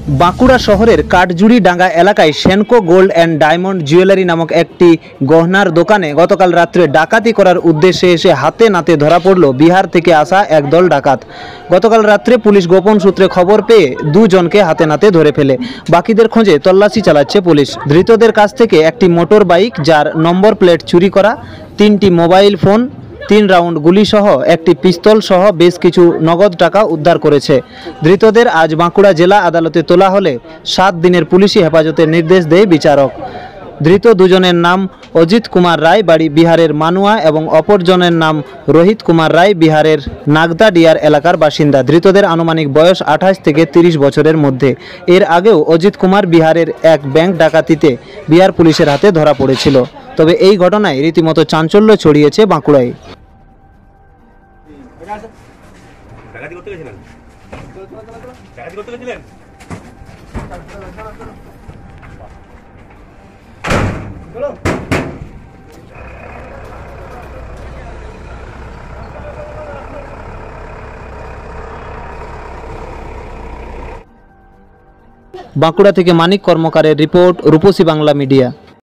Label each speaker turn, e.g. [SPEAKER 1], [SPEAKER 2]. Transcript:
[SPEAKER 1] বাঁকুড়া শহরের কাঠজুড়িডাঙ্গা এলাকায় Senco gold and diamond jewellery নামক একটি গহনার দোকানে গতকাল রাত্রে ডাকাতি করার উদ্দেশ্যে এসে হাতে নাতে ধরা পড়ল বিহার থেকে আসা একদল ডাকাত। গতকাল রাত্রে পুলিশ গোপন সূত্রে খবর পেয়ে দুজনকে হাতে নাতে ধরে ফেলে বাকিদের খোঁজে তল্লাশি চালাচ্ছে পুলিশ। ধৃতদের কাছ থেকে একটি মোটর বাইক যার নম্বর প্লেট চুরি করা, 3টি মোবাইল ফোন, 3 রাউন্ড গুলি সহ একটি পিস্তল সহ বেশ কিছু নগদ টাকা উদ্ধার করেছে। ধৃতদের আজ বাঁকুড়া জেলা আদালতে তোলা হলে 7 দিনের পুলিশি হেফাজতের নির্দেশ দেয় বিচারক। ধৃত দুজনের নাম অজিত কুমার রায়, বাড়ি বিহারের মানুয়া, এবং অপরজনের নাম রোহিত কুমার রায়, বিহারের নাগদাডিয়ার এলাকার বাসিন্দা। ধৃতদের আনুমানিক বয়স 28 থেকে 30 বছরের মধ্যে। এর আগেও অজিত কুমার বিহারের এক ব্যাংক ডাকাতিতে বিহার পুলিশের হাতে ধরা পড়েছিল। তবে এই ঘটনায় রীতিমতো চাঞ্চল্য ছড়িয়েছে বাঁকুড়ায়। বাঁকুড়া থেকে মানিক কর্মকারের রিপোর্ট, রূপসী বাংলা মিডিয়া।